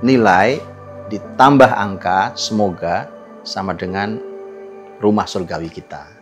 nilai ditambah angka, semoga sama dengan rumah surgawi kita.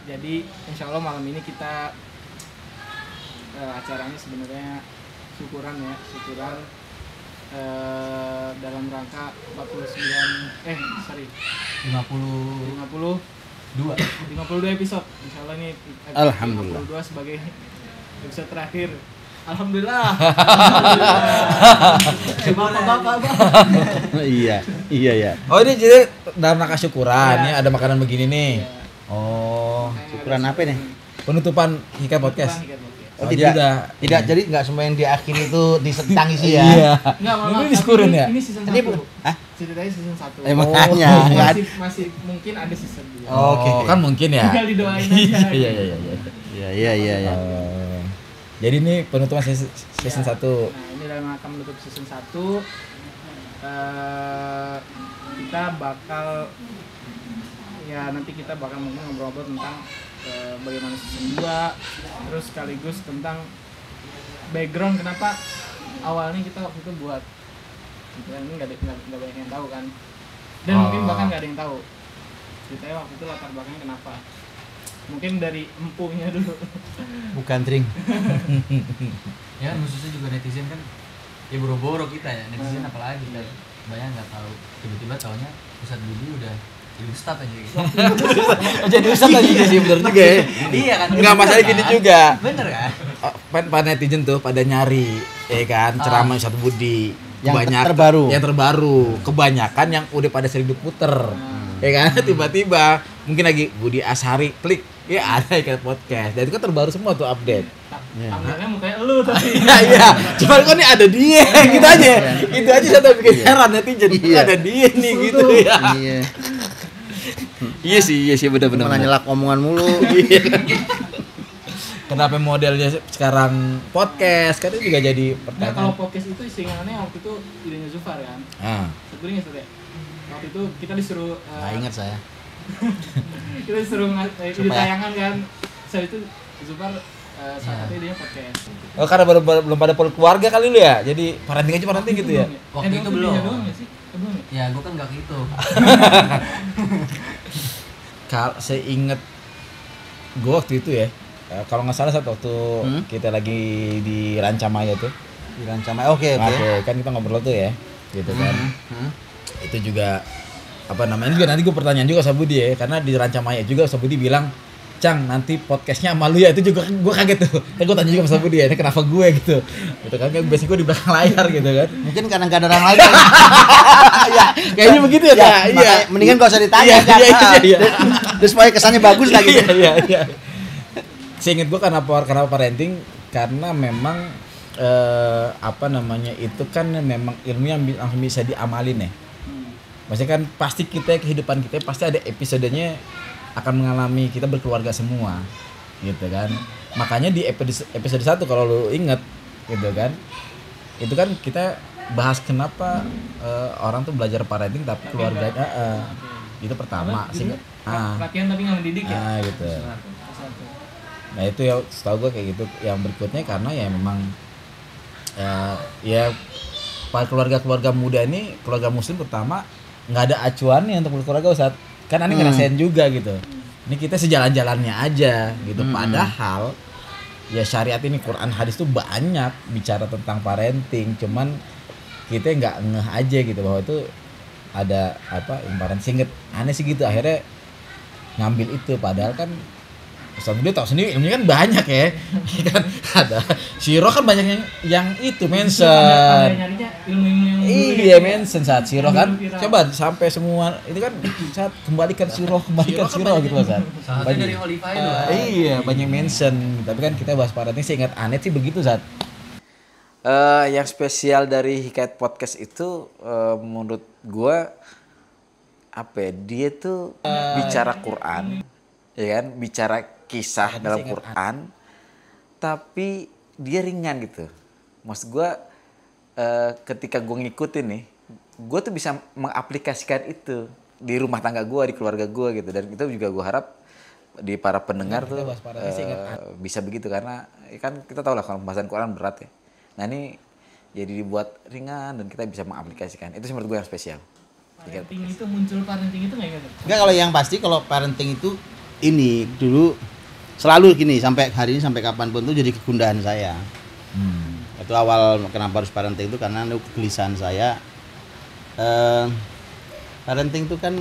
Jadi insya Allah malam ini kita acaranya sebenarnya syukuran dalam rangka 52 episode. Insya Allah ini Alhamdulillah 52 sebagai episode terakhir. Alhamdulillah. Bapak. Iya. Oh ini jadi dalam rangka syukuran ya, ada makanan begini nih. Oh, syukuran apa nih? Penutupan Hikam Podcast. Oh, tidak, jadi nggak semua yang diakhiri itu ditangisi ya? Iya. Ini diskurin ya? Ini season 1. Ceritanya season 1. Makanya. Masih mungkin ada season 2. Oke. Kan mungkin ya. Tinggal didoain aja. Iya. Jadi ini penutupan season 1. Nah, ini dalam rangka menutup season 1. Kita bakal nanti kita bakal mungkin ngobrol-ngobrol tentang bagaimana season 2, terus sekaligus tentang background kenapa awalnya kita waktu itu buat ini nggak banyak yang tahu kan, dan mungkin bahkan nggak ada yang tahu ceritanya waktu itu latar belakangnya kenapa. Mungkin dari empunya dulu. Bukan Tring. Ya khususnya juga netizen kan ya boro-boro kita ya, netizen apalagi kan banyak nggak tahu, tiba-tiba taunya Ustadz Budi udah jadi ustadz aja gitu. Jadi ustadz aja sih, bener juga ya. Iya kan. Enggak masalah gini juga. Bener kan? Para netizen tuh pada nyari kan ceramah Ustadz Budi yang terbaru. Kebanyakan yang udah pada sering diputer. Ya kan? Tiba-tiba mungkin lagi Budi Ashari klik, ya ada ikan podcast. Dan itu kan terbaru semua tuh update. Tampilannya mukanya elu tapi. Iya. Cuman kok nih ada dia gitu aja. Itu aja saya bikin heran netizen. Ada dia nih gitu ya. Iya sih benar-benar. Mana nyelak omongan mulu. Kenapa modelnya sekarang podcast? Kan itu juga jadi pertanyaan. Kalau podcast itu istilahnya waktu itu idenya Zufar kan. Sebenarnya waktu itu kita disuruh nggak ingat saya. Kita disuruh ide tayangan kan. Saat itu Zufar saat idenya podcast. Oh karena belum pada keluarga kali lu ya. Jadi parenting gitu ya. Waktu itu belum. Ya, gue kan nggak gitu. Kalau saya inget gue waktu itu ya, kalau nggak salah saat waktu kita lagi di Rancamaya tuh. Di Rancamaya, oke. Kan kita ngobrol tuh ya, gitu kan. Itu juga apa namanya juga nanti gue pertanyaan juga sama Budi ya, karena di Rancamaya juga sama Budi bilang, Cang nanti podcastnya sama lu ya, itu juga gue kaget tuh. Kan gue tanya juga sama Budi ya, ini kenapa gue gitu kan biasanya gue di belakang layar gitu kan. Mungkin karena nggak ada orang lain. Ya kayaknya begitu ya. Iya. Mendingan gak usah ditanya kan. Iya. Terus supaya kesannya bagus lagi. Iya. Saya ingat gue kenapa parenting, karena memang itu kan memang ilmu yang langsung bisa diamalin ya. Maksudnya kan pasti kehidupan kita pasti ada episodenya akan mengalami kita berkeluarga semua gitu kan. Makanya di episode 1 kalau lu inget gitu kan, itu kan kita bahas kenapa orang tuh belajar parenting tapi keluarganya itu pertama sih. Latihan tapi nggak mendidik ya. Gitu. Nah itu ya setahu gue kayak gitu. Yang berikutnya karena ya memang ya para keluarga muda ini, keluarga muslim pertama nggak ada acuannya untuk berkeluarga Ustaz. Kan aneh ngerasain juga gitu. Ini kita sejalan-jalannya aja gitu. Padahal ya syariat ini Quran hadis tuh banyak bicara tentang parenting, cuman kita nggak ngeh aja gitu bahwa itu ada apa imparan singkat aneh sih gitu, akhirnya ngambil itu. Padahal kan Ustaz Budi tahu sendiri ilmunya kan banyak ya. Kan ada Siro kan banyak yang itu mention. Nyarinya ilmu-ilmu yang Iya mention saat Siro kan. Coba sampai semua itu kan saat kembalikan Siro gitu loh saat. Saatnya dari Holify itu. Iya banyak mention. Tapi kan kita bahas parenting sih ingat aneh sih begitu saat. Yang spesial dari Hikayat Podcast itu menurut gua apa ya, dia tuh bicara Quran, ya kan, bicara kisah dalam Quran, tapi dia ringan gitu. Maksud gue ketika gue ngikutin nih, gue tuh bisa mengaplikasikan itu di rumah tangga gue, di keluarga gue gitu. Dan itu juga gue harap di para pendengar tuh bisa begitu, karena kan kita tahu lah kalau pembahasan Quran berat ya. Nah ini jadi dibuat ringan dan kita bisa mengaplikasikan. Itu menurut gue yang spesial. Parenting itu muncul parenting itu nggak ingat? Enggak, kalau yang pasti kalau parenting itu ini dulu selalu gini sampai hari ini, sampai kapanpun tuh jadi kegundahan saya. Itu awal kenapa harus parenting itu karena kegelisahan saya. Parenting itu kan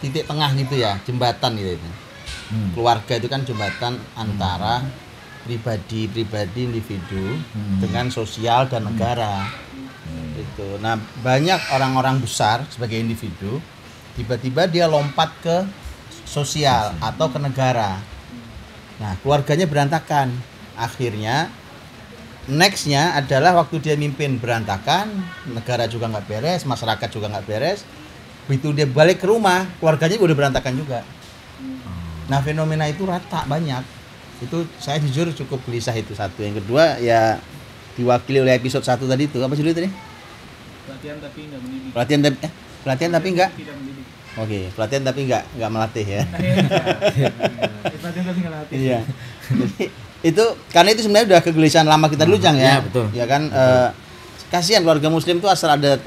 titik tengah gitu ya, jembatan gitu. Keluarga itu kan jembatan antara pribadi individu dengan sosial dan negara. Gitu. Nah, banyak orang-orang besar sebagai individu tiba-tiba dia lompat ke sosial atau ke negara. Nah, keluarganya berantakan. Akhirnya nextnya adalah waktu dia mimpin berantakan, negara juga nggak beres, masyarakat juga nggak beres. Begitu dia balik ke rumah, keluarganya udah berantakan juga. Nah, fenomena itu rata banyak. Itu saya jujur cukup gelisah, itu satu. Yang kedua ya diwakili oleh episode 1 tadi itu. Apa judulnya tadi? Pelatihan tapi nggak mendidik. Pelatihan tapi nggak? Tidak mendidik. Oke, pelatihan tapi nggak melatih ya. Pelatihan tapi nggak melatih. Iya. Jadi itu karena itu sebenarnya udah kegelisahan lama kita dulu, Jang ya. Iya, betul. Ya kan kasihan keluarga muslim itu asal ada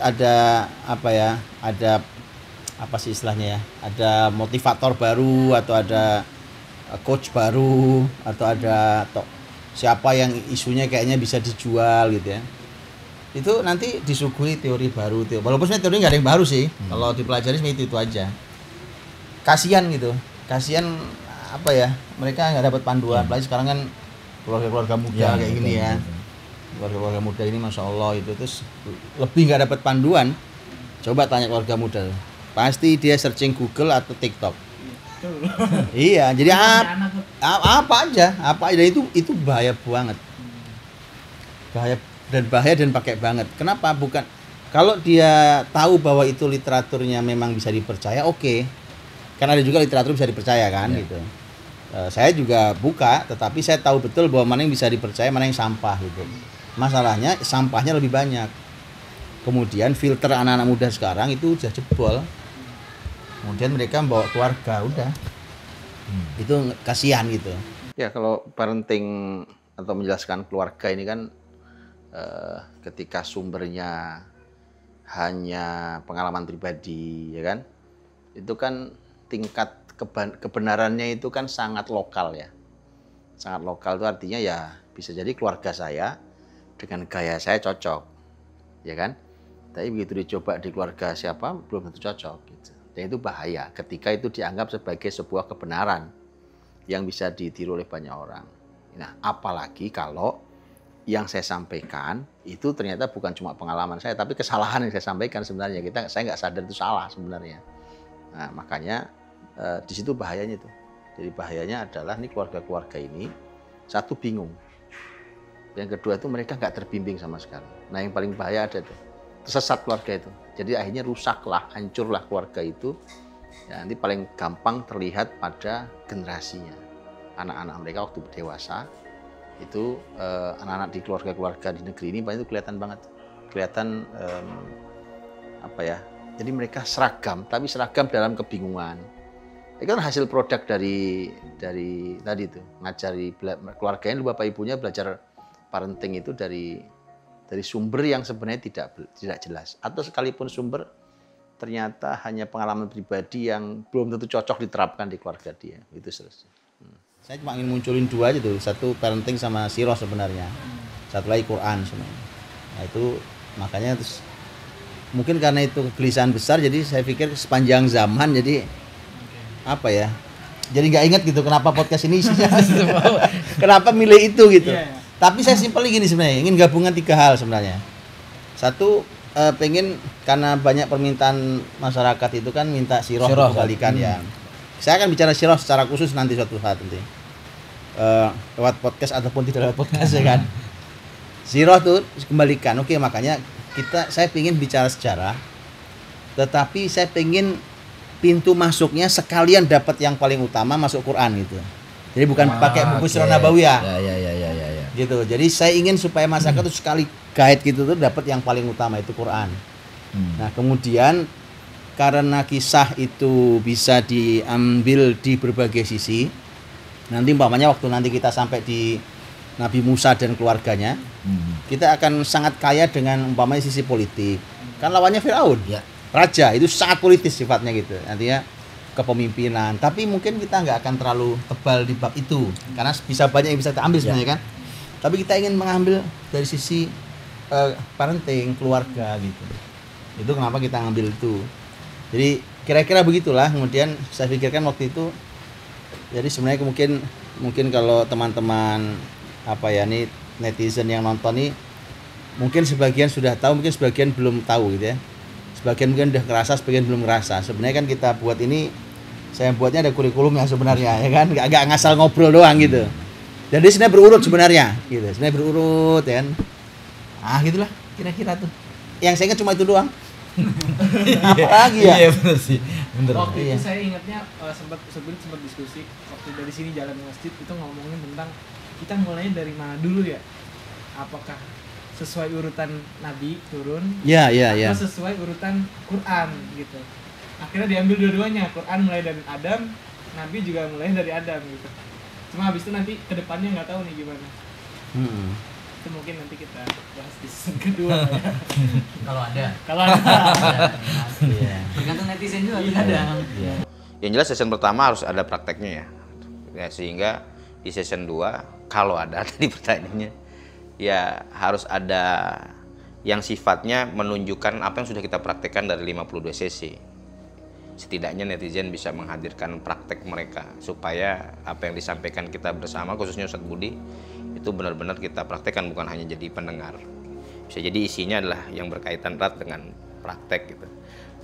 apa ya? Ada apa sih istilahnya ya? Ada motivator baru atau ada coach baru atau ada siapa yang isunya kayaknya bisa dijual gitu ya. Itu nanti disuguhi teori baru, walaupun sebenarnya teori nggak ada yang baru sih. Kalau dipelajari seperti itu aja. Kasihan gitu, kasihan apa ya, mereka nggak dapat panduan. Apalagi sekarang kan keluarga muda kayak gini ya, keluarga muda ini masya Allah itu terus lebih nggak dapat panduan. Coba tanya keluarga muda, pasti dia searching Google atau TikTok. Iya, jadi apa aja itu bahaya banget, bahaya dan pakai banget. Kenapa? Bukan kalau dia tahu bahwa itu literaturnya memang bisa dipercaya, oke. Karena ada juga literatur bisa dipercaya kan, gitu. Saya juga buka, tetapi saya tahu betul bahwa mana yang bisa dipercaya, mana yang sampah gitu. Masalahnya sampahnya lebih banyak. Kemudian filter anak-anak muda sekarang itu sudah jebol. Kemudian mereka membawa keluarga, udah. Itu kasihan gitu. Ya kalau parenting atau menjelaskan keluarga ini kan ketika sumbernya hanya pengalaman pribadi, ya kan, itu kan tingkat kebenarannya itu kan sangat lokal ya, sangat lokal. Itu artinya ya bisa jadi keluarga saya dengan gaya saya cocok, ya kan, tapi begitu dicoba di keluarga siapa belum tentu cocok gitu. Dan itu bahaya ketika itu dianggap sebagai sebuah kebenaran yang bisa ditiru oleh banyak orang. Nah, apalagi kalau yang saya sampaikan itu ternyata bukan cuma pengalaman saya, tapi kesalahan yang saya sampaikan sebenarnya. Saya nggak sadar itu salah sebenarnya. Nah, makanya di situ bahayanya itu. Jadi bahayanya adalah nih keluarga-keluarga ini, satu bingung. Yang kedua itu mereka nggak terbimbing sama sekali. Nah, yang paling bahaya ada tuh, tersesat keluarga itu. Jadi akhirnya rusaklah, hancurlah keluarga itu. Ya, nanti paling gampang terlihat pada generasinya. Anak-anak mereka waktu dewasa, itu anak-anak di keluarga-keluarga di negeri ini itu kelihatan banget, kelihatan apa ya, jadi mereka seragam tapi seragam dalam kebingungan. Itu kan hasil produk dari tadi itu ngajari keluarganya, bapak ibunya belajar parenting itu dari sumber yang sebenarnya tidak jelas, atau sekalipun sumber ternyata hanya pengalaman pribadi yang belum tentu cocok diterapkan di keluarga dia. Itu selesai. Saya cuma ingin munculin dua aja tuh, satu parenting sama sirah sebenarnya, satu lagi Quran sebenarnya. Nah itu makanya terus mungkin karena itu kegelisahan besar, jadi saya pikir sepanjang zaman jadi apa ya, jadi nggak ingat gitu kenapa podcast ini isinya kenapa milih itu gitu. Iya. Tapi saya simpel gini sebenarnya, ingin gabungan 3 hal sebenarnya. Satu, pengen karena banyak permintaan masyarakat itu kan minta siroh dikembalikan ya. Saya akan bicara siroh secara khusus nanti suatu saat nanti. Lewat podcast ataupun tidak lewat podcast ya kan. Siroh tuh kembalikan. Oke, makanya saya pengen bicara sejarah. Tetapi saya pengen pintu masuknya sekalian dapat yang paling utama masuk Quran gitu. Jadi bukan pakai buku Sirah Nabawiyah. Ya. Gitu. Jadi saya ingin supaya masyarakat tuh sekali guide gitu tuh dapat yang paling utama itu Quran. Nah, kemudian karena kisah itu bisa diambil di berbagai sisi. Nanti umpamanya waktu nanti kita sampai di Nabi Musa dan keluarganya, kita akan sangat kaya dengan umpamanya sisi politik. Kan lawannya Firaun. Ya. Raja itu sangat politis sifatnya gitu. Nantinya kepemimpinan, tapi mungkin kita nggak akan terlalu tebal di bab itu karena bisa banyak yang bisa kita ambil sebenarnya kan. Tapi kita ingin mengambil dari sisi parenting, keluarga gitu. Itu kenapa kita ngambil itu. Jadi kira-kira begitulah. Kemudian saya pikirkan waktu itu. Jadi sebenarnya mungkin kalau teman-teman apa ya nih netizen yang nonton nih, mungkin sebagian sudah tahu, mungkin sebagian belum tahu gitu ya. Sebagian mungkin udah ngerasa, sebagian belum ngerasa. Sebenarnya kan kita buat ini, saya buatnya ada kurikulumnya sebenarnya ya kan, nggak ngasal ngobrol doang gitu. Jadi sebenarnya berurut sebenarnya gitu, sebenarnya berurut ya kan. Gitulah kira-kira tuh. Yang saya ingat cuma itu doang. Apa lagi ya? Iya benar sih. Benar. Waktu itu saya ingatnya sempat diskusi waktu dari sini jalan ke masjid itu ngomongin tentang kita mulai dari mana dulu ya? Apakah sesuai urutan Nabi turun? Iya. Atau sesuai urutan Quran gitu. Akhirnya diambil dua-duanya. Quran mulai dari Adam, Nabi juga mulai dari Adam gitu. Cuma habis itu nanti kedepannya nggak tahu nih gimana. Itu mungkin nanti kita bahas di season kedua ya. Kalau ada. Iya. Tergantung netizen juga kadang. Yang jelas season pertama harus ada prakteknya ya, sehingga di season 2 kalau ada tadi pertanyaannya ya harus ada yang sifatnya menunjukkan apa yang sudah kita praktekkan dari 52 sesi. Setidaknya netizen bisa menghadirkan praktek mereka supaya apa yang disampaikan kita bersama, khususnya Ustadz Budi, itu benar-benar kita praktekkan, bukan hanya jadi pendengar. Bisa jadi isinya adalah yang berkaitan erat dengan praktek gitu.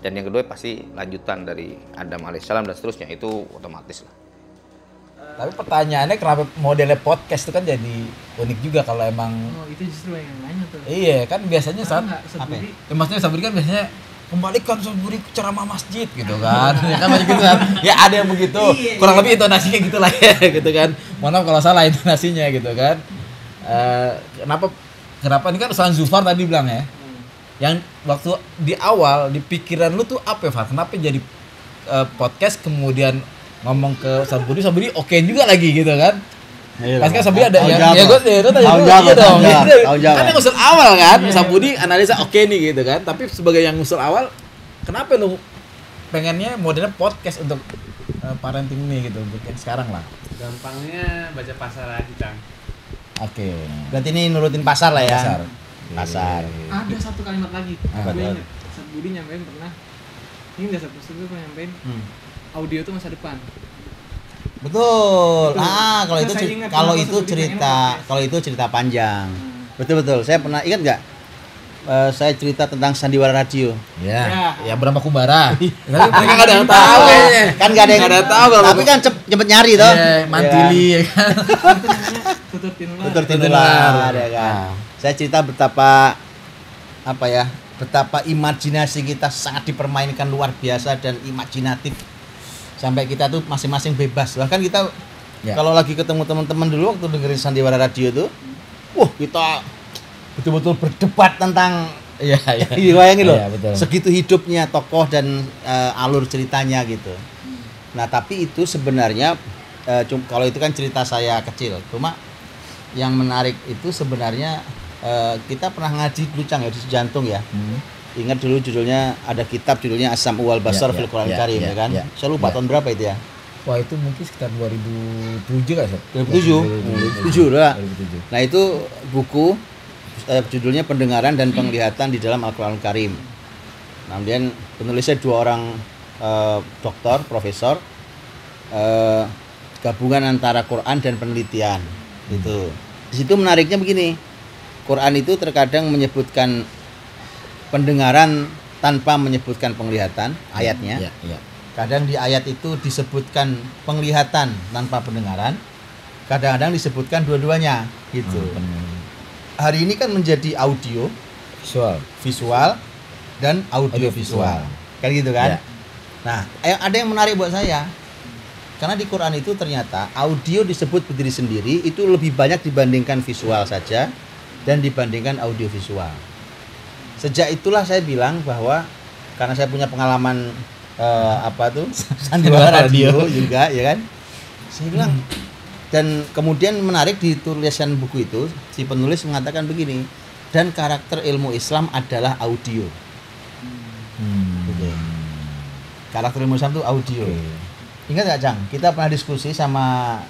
Dan yang kedua pasti lanjutan dari Adam alaihissalam dan seterusnya, itu otomatis lah. Tapi pertanyaannya kenapa modelnya podcast itu kan jadi unik juga kalau emang. Oh, itu justru yang nanya tuh. Iya kan biasanya saat apa ya? Maksudnya Sabri kan biasanya kembalikan Sabri ceramah masjid gitu kan. Ya kan banyak gitu kan. Ya ada yang begitu. Kurang lebih intonasinya gitu lah ya gitu kan. Mohon maaf kalau salah intonasinya gitu kan. Kenapa ini kan Ustaz Zufar tadi bilang ya. Yang waktu di awal di pikiran lu tuh apa ya, Far? Kenapa jadi podcast kemudian ngomong ke Sabri oke juga lagi gitu kan? Pas kan Sabri ada ya gue tanya dong. Kan yang usul awal kan, Sabudi analisa oke nih gitu kan. Tapi sebagai yang usul awal, kenapa lu pengennya modelnya podcast untuk parenting nih gitu, bukan sekarang lah. Gampangnya baca pasar aja, Cang. Oke. Berarti ini nurutin pasar lah ya. Pasar. Ada satu kalimat lagi. Apa Gue tuh? ingat Ustadz Budi nyampein pernah. Ini nggak satu itu pernah nyampein. Audio itu masa depan. Betul. Betul. Kalau itu Saya ingat kalau kenapa itu Sabudi pengen cerita podcast. kalau itu cerita panjang. Betul. Saya pernah ingat nggak? Saya cerita tentang sandiwara radio. Ya berapa kubara. Tapi mereka nggak ada yang tahu kayaknya. Kan nggak ada yang tahu kalau tapi kan cepet nyari toh. Mantili ya kan. Tutur tinular. Tutur tinular ya kan. Saya cerita betapa imajinasi kita sangat dipermainkan luar biasa dan imajinatif. Sampai kita tuh masing-masing bebas. Bahkan kita kalau lagi ketemu teman-teman dulu waktu dengerin sandiwara radio tuh, kita betul-betul berdebat tentang bayangin loh. Segitu hidupnya tokoh dan alur ceritanya gitu. Nah, tapi itu sebenarnya kalau itu kan cerita saya kecil. Cuma yang menarik itu sebenarnya kita pernah ngaji dulu Cang ya di Jantung ya. Ingat dulu judulnya ada kitab judulnya As-Sam'u wal Basar fil Qur'anil Karim ya kan. Saya lupa tahun berapa itu ya. Wah itu mungkin sekitar 2007 kan? 2007 lah. Nah itu buku judulnya Pendengaran dan Penglihatan di dalam Al-Qur'anul Karim. Kemudian penulisnya 2 orang doktor, profesor, gabungan antara Quran dan penelitian. Gitu. Di situ menariknya begini, Quran itu terkadang menyebutkan pendengaran tanpa menyebutkan penglihatan ayatnya. Iya. Kadang di ayat itu disebutkan penglihatan tanpa pendengaran. Kadang-kadang disebutkan dua-duanya gitu. Hari ini kan menjadi audio, visual dan audiovisual. Kan gitu kan? Ya. Nah, ada yang menarik buat saya. Karena di Quran itu ternyata audio disebut berdiri sendiri itu lebih banyak dibandingkan visual saja dan dibandingkan audiovisual. Sejak itulah saya bilang bahwa karena saya punya pengalaman sandiwara radio juga, ya kan? Saya bilang, dan kemudian menarik di tulisan buku itu si penulis mengatakan begini, dan karakter ilmu Islam adalah audio. Gitu. Karakter ilmu Islam itu audio. Ingat nggak, Cang? Kita pernah diskusi sama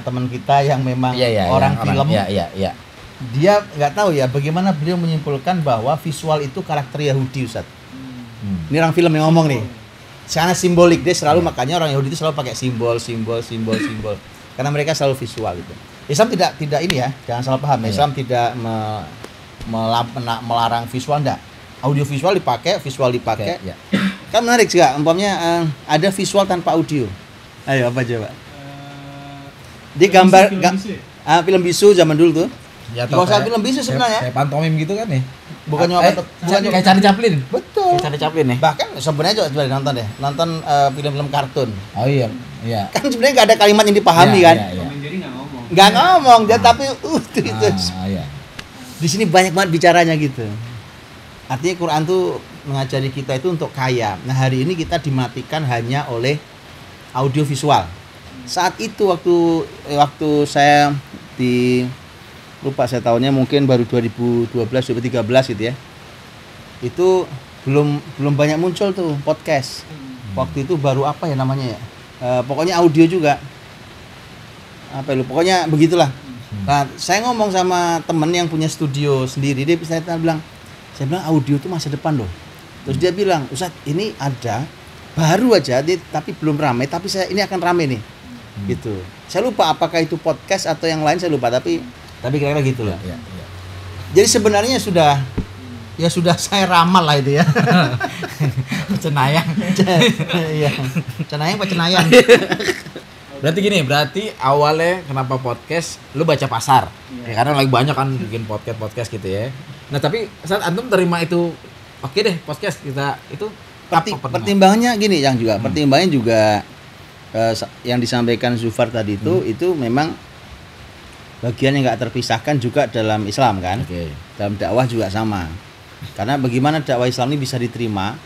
teman kita yang memang orang film. Iya. Dia nggak tahu ya bagaimana beliau menyimpulkan bahwa visual itu karakter Yahudi, Ustaz. Ini orang film yang ngomong nih. Sangat simbolik, dia selalu makanya orang Yahudi itu selalu pakai simbol. Karena mereka selalu visual gitu. Islam tidak ini ya, jangan salah paham. Islam tidak melarang visual, enggak. Audio visual dipakai, visual dipakai. Ya. Kan menarik juga, umpamanya ada visual tanpa audio. Ayo apa coba? Dia gambar film bisu zaman dulu tuh. Ya, Nggak usah film bisu sebenarnya. Kayak pantomim gitu kan ya? Bukannya kayak Charlie Chaplin. Betul. Kayak Charlie Chaplin ya? Bahkan sebenarnya coba nonton deh. Nonton film-film kartun. Oh iya. Kan sebenarnya nggak ada kalimat yang dipahami kan? Tom and Jerry nggak Nggak ngomong dia tapi itu. Iya. Di sini banyak banget bicaranya gitu. Artinya Quran tuh mengajari kita itu untuk kaya. Nah, hari ini kita dimatikan hanya oleh audio visual. Saat itu waktu saya lupa saya tahunnya mungkin baru 2012 2013 gitu ya. Itu belum banyak muncul tuh podcast. Waktu itu baru apa ya namanya ya? Pokoknya audio juga. Pokoknya begitulah. Nah, saya ngomong sama temen yang punya studio sendiri, dia bilang audio itu masa depan loh. Terus dia bilang, Ustaz, ini ada baru aja tapi belum ramai, tapi ini akan ramai nih. Gitu. Saya lupa apakah itu podcast atau yang lain, saya lupa, tapi kira-kira gitu lah. Iya. Jadi sebenarnya sudah saya ramal lah itu ya. Cenayang. Iya. Cenayang apa cenayang? Berarti awalnya kenapa podcast lu baca pasar? Ya, karena lagi banyak kan bikin podcast gitu ya. Nah, tapi saat antum terima itu oke deh podcast kita itu pertimbangannya gini yang juga. Pertimbangannya juga yang disampaikan Zufar tadi itu memang bagian yang enggak terpisahkan juga dalam Islam kan. Dalam dakwah juga sama. Karena bagaimana dakwah Islam ini bisa diterima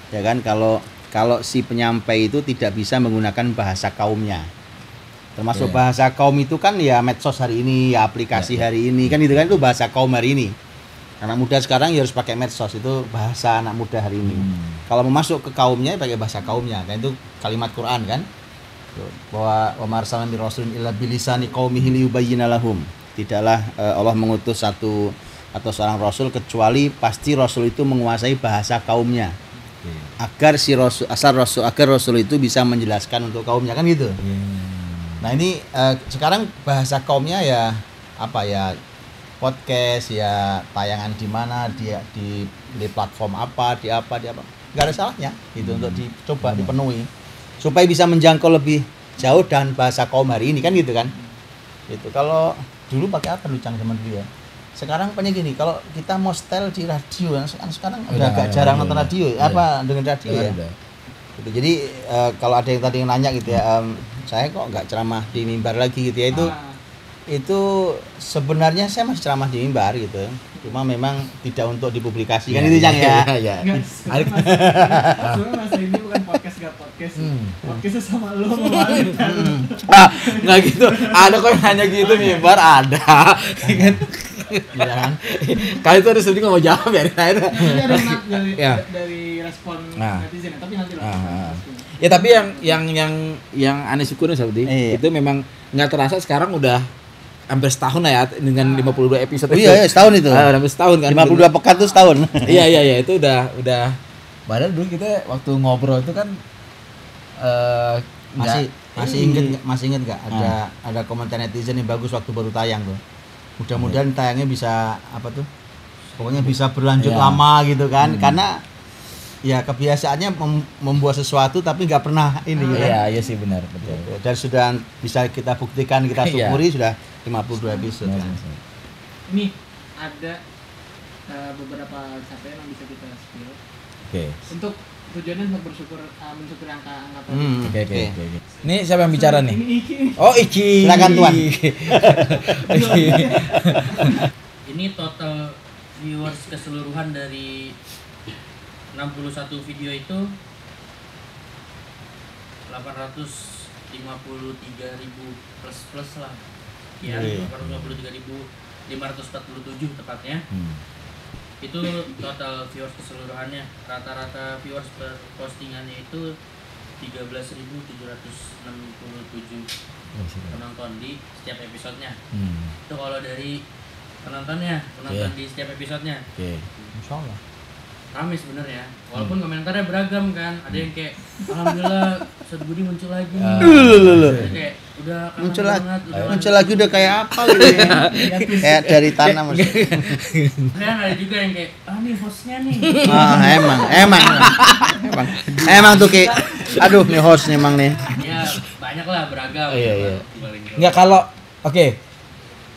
ya kan kalau si penyampai itu tidak bisa menggunakan bahasa kaumnya. Termasuk bahasa kaum itu kan ya medsos hari ini, ya aplikasi hari ini kan itu kan itu bahasa kaum hari ini. Anak muda sekarang ya harus pakai medsos, itu bahasa anak muda hari ini. Kalau mau masuk ke kaumnya pakai bahasa kaumnya, kan itu kalimat Quran kan. Bahwa wa marsalna min rasulin illa bilisani qaumihi liyubayyina lahum. Tidaklah Allah mengutus satu atau seorang rasul kecuali pasti rasul itu menguasai bahasa kaumnya. Agar rasul itu bisa menjelaskan untuk kaumnya kan gitu. Nah, ini sekarang bahasa kaumnya ya podcast ya, tayangan di mana, di platform apa, di apa. Enggak ada salahnya gitu untuk dicoba dipenuhi supaya bisa menjangkau lebih jauh dan bahasa kaum hari ini kan gitu kan. Gitu. Kalau dulu pakai apa Lucang zaman dulu ya? Sekarang gini, kalau kita mau setel di radio, sekarang udah agak jarang nonton radio, dengan radio ya. Gitu. Jadi kalau ada yang tadi yang nanya gitu ya, saya kok nggak ceramah di mimbar lagi gitu ya, itu sebenarnya saya masih ceramah di mimbar gitu, cuma memang tidak untuk dipublikasikan itu Cang ya. Sebenarnya masa ini bukan podcast podcastnya sama lo kemarin. Nggak gitu, ada kok yang nanya gitu mimbar ada. Iya kan? Kali itu ada sedih nggak mau jawab ya. Dari respon netizen, tapi nanti lah. Ya tapi yang aneh syukurnya seperti itu memang nggak terasa sekarang udah hampir setahun ya dengan 52 episode. Iya, setahun itu. Hampir setahun kan. 52 pekan tuh setahun. Iya itu udah Padahal dulu kita waktu ngobrol itu kan masih inget nggak ada komentar netizen yang bagus waktu baru tayang tuh. Mudah-mudahan tayangnya bisa apa tuh? Pokoknya bisa berlanjut lama gitu kan. Karena ya kebiasaannya membuat sesuatu tapi nggak pernah ini gitu. Iya sih benar, betul. Dan sudah bisa kita buktikan, kita syukuri sudah 52 episode. Kan. Ini ada beberapa capaian yang bisa kita spill. Oke. Untuk tujuannya untuk mensyukuri angka tadi. Oke. Ini siapa yang bicara nih? Ini Iki. Oh, Iki. Silakan Tuan. Ini total viewers keseluruhan dari 61 video itu 853.000 plus lah. Ya, 853.547 tepatnya. Itu total viewers keseluruhannya. Rata-rata viewers per postingannya itu 13.767 penonton di setiap episodenya. Itu kalau dari penonton di setiap episodenya. Insyaallah. Rame sebenarnya, walaupun komentarnya beragam kan, ada yang kayak alhamdulillah Ustadz Budi muncul lagi. Ada kayak udah muncul lagi udah kayak apa gitu ya. Kayak dari tanah maksudnya. Dan ada juga yang kayak nih hostnya nih. Emang tuh kayak aduh nih host nih emang nih. Ya banyak lah beragam. Iya. Enggak kalau oke.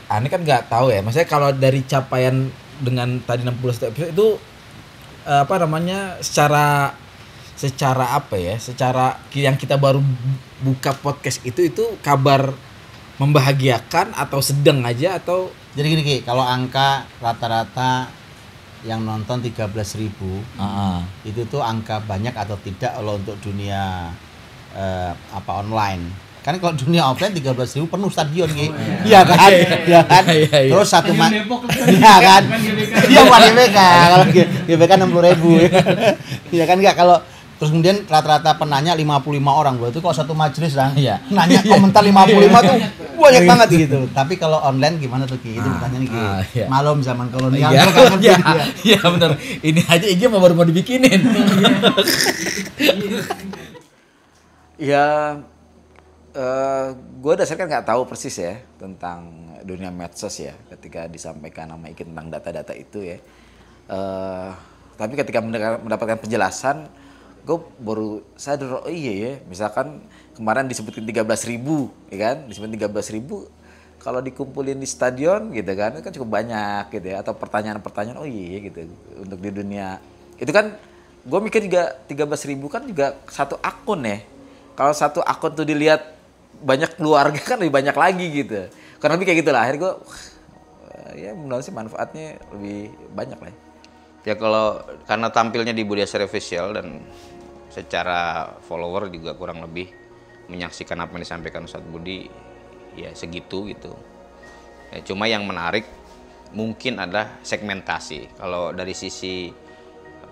Ini kan nggak tahu ya. Maksudnya kalau dari capaian dengan tadi 61 episode itu secara apa ya, secara yang kita baru buka podcast itu kabar membahagiakan atau sedang aja atau jadi gini Ki, kalau angka rata-rata yang nonton 13.000 itu tuh angka banyak atau tidak kalau untuk dunia online. Kan kalau dunia offline 13.000 penuh stadion gitu. Iya kan? Iya kan? Terus satu iya kan? Iya bukan GBK. Kalau GBK 60.000. Iya kan enggak kalau terus kemudian rata-rata penanya 55 orang loh. Itu kalau satu majelis kan. Nanya komentar 55 tuh banyak banget gitu. Tapi kalau online gimana tuh Ki? Itu pertanyaannya Ki. Malam zaman kolonial Iya benar. Ini aja IG baru mau dibikinin. Ya gue dasarnya nggak tahu persis ya tentang dunia medsos ya ketika disampaikan nama Iki tentang data-data itu ya. Tapi ketika mendapatkan penjelasan, gue baru sadar oh iya ya. Misalkan kemarin disebutin 13.000, ya kan? Disebutin 13.000, kalau dikumpulin di stadion gitu kan, itu kan cukup banyak gitu ya. Atau pertanyaan-pertanyaan oh iya gitu untuk di dunia itu kan. Gue mikir juga 13.000 kan juga satu akun ya. Kalau satu akun tuh dilihat banyak keluarga kan lebih banyak lagi gitu. Karena lebih kayak gitulah. Akhirnya gue ya menurut sih manfaatnya lebih banyak lah. Ya kalau karena tampilnya di Budi Asri Official dan secara follower juga kurang lebih menyaksikan apa yang disampaikan Ustadz Budi ya segitu gitu. Ya, cuma yang menarik mungkin ada segmentasi. Kalau dari sisi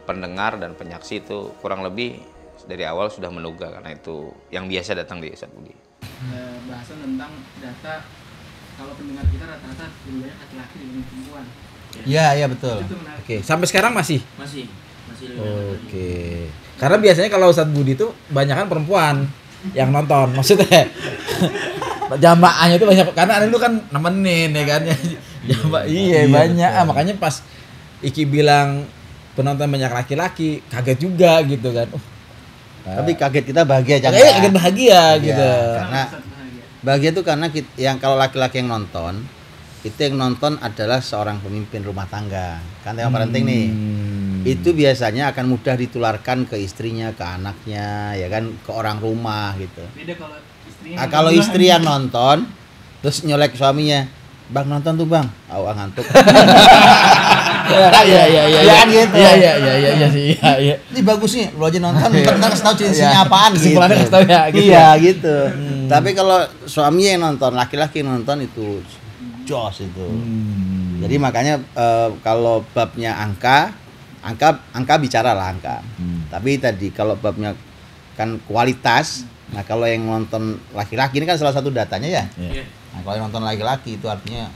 pendengar dan penyaksi itu kurang lebih dari awal sudah menduga karena itu yang biasa datang di Ustadz Budi. Bahasan tentang data kalau pendengar kita rata-rata lebih banyak laki-laki dibanding perempuan. Iya betul. Oke, sampai sekarang masih Masih lebih banyak. Oke. Karena biasanya kalau Ustadz Budi itu banyakan perempuan yang nonton. Maksudnya jamaahnya itu banyak karena ada itu kan nemenin ya kan. Iya banyak. Makanya pas Iki bilang penonton banyak laki-laki, kaget juga gitu kan. Tapi kaget kita bahagia jangan. Kaget bahagia gitu. Karena bahagia itu karena yang kalau laki-laki yang nonton itu yang nonton adalah seorang pemimpin rumah tangga. Kan tema parenting nih. Itu biasanya akan mudah ditularkan ke istrinya, ke anaknya, ya kan, ke orang rumah gitu. Beda kalau istrinya. Kalau istri yang nonton terus nyolek suaminya, "Bang nonton tuh, Bang." Awak ngantuk. Iya kan gitu. Iya sih. Iya. Ini bagus nih, lu aja nonton, ntar kasih tahu isinya apaan gitu. Kesimpulannya kasih tahu ya gitu. Iya gitu. Tapi kalau suaminya yang nonton, laki-laki yang nonton itu jos itu. Jadi makanya kalau babnya angka bicara lah angka. Tapi tadi kalau babnya kan kualitas, nah kalau yang nonton laki-laki ini kan salah satu datanya ya. Nah, kalau yang nonton laki-laki itu artinya